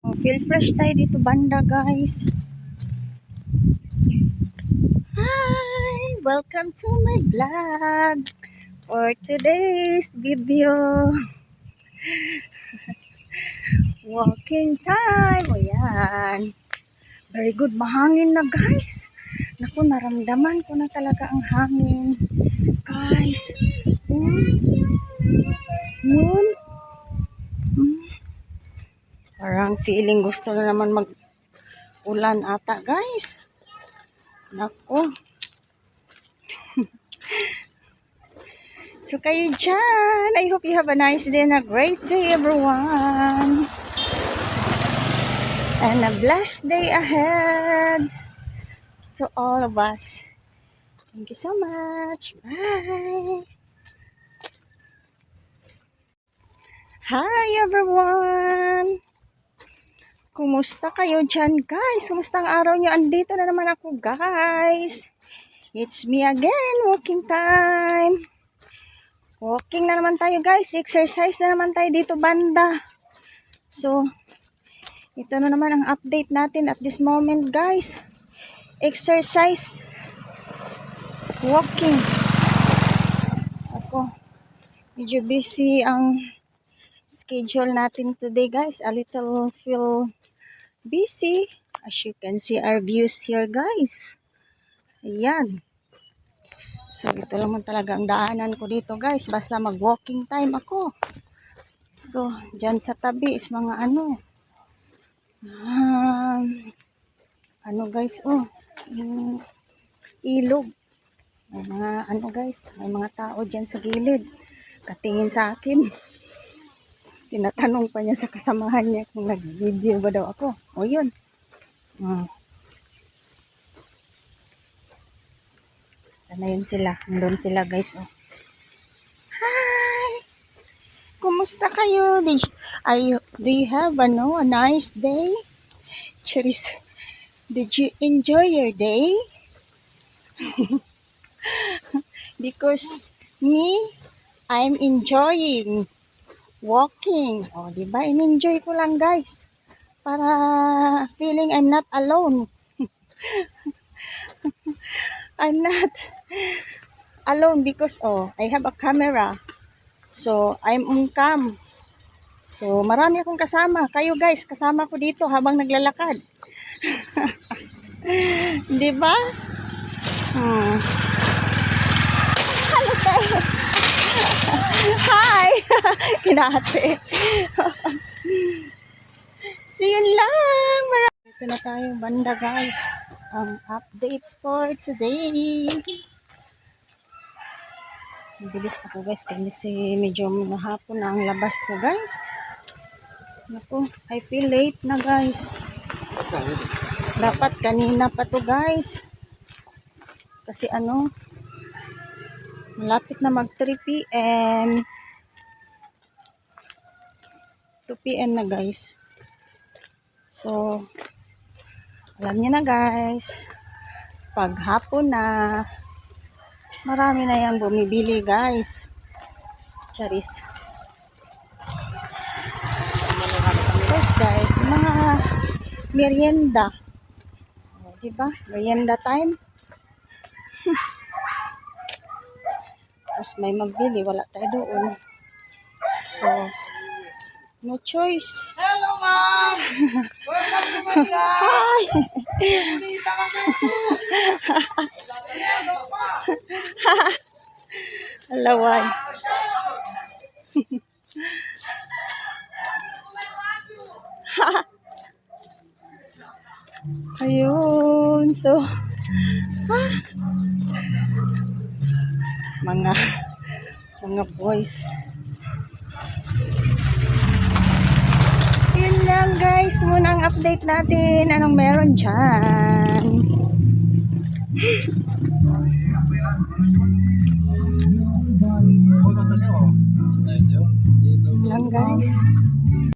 Oh, feel fresh tayo dito banda, guys. Hi! Welcome to my vlog for today's video. Walking time. O yan. Very good. Mahangin na, guys. Naku, naramdaman ko na talaga ang hangin. Guys. Moon. Parang feeling gusto na naman mag-ulan ata, guys. Naku. So kayo dyan, I hope you have a nice day and a great day, everyone. And a blessed day ahead to all of us. Thank you so much. Bye. Hi, everyone. Kumusta kayo dyan, guys? Kumusta ang araw nyo? Andito na naman ako, guys. It's me again, walking time. Walking na naman tayo, guys. Exercise na naman tayo dito banda. So, ito na naman ang update natin at this moment, guys. Exercise. Walking. Ako, medyo busy ang schedule natin today, guys. A little feel busy. As you can see our views here, guys. Ayan. So, ito naman talaga ang daanan ko dito, guys. Basta mag-walking time ako. So, dyan sa tabi is mga guys, ilog. May mga guys, may mga tao dyan sa gilid. Katingin sa akin. Tinatanong pa niya sa kasamahan niya kung nag-video ba daw ako. O, yun. Sana yun sila. Nandun sila, guys. Oh. Hi! Kumusta kayo? Do you have a nice day? Charis, did you enjoy your day? Because me, I'm enjoying walking. O, diba? In-enjoy ko lang, guys. Para feeling I'm not alone. I'm not alone because I have a camera. So, I'm on cam. So, marami akong kasama. Kayo, guys, kasama ko dito habang naglalakad. Diba? Hello, kayo. Hi! Kinate. So, yun lang. Ito na tayo, banda, guys. Updates for today. Mabilis ako, guys, kasi medyo mahapon na ang labas ko, guys. Naku, I feel late na, guys. Dapat kanina pa to, guys. Kasi malapit na mag 3 p.m. 2 p.m. na, guys. So, alam niyo na, guys. Pag hapon na, marami na yung bumibili, guys. Charis. First, guys, mga merienda. Diba? Merienda time. Tapos may magbili, wala tayo doon. So, no choice. Hello, ma'am! Welcome to my vlog! Hi! Bonita ka na! Alaway. Ayun. So, mga boys. Yun lang, guys. Muna ang update natin. Anong meron dyan? Yun lang, guys.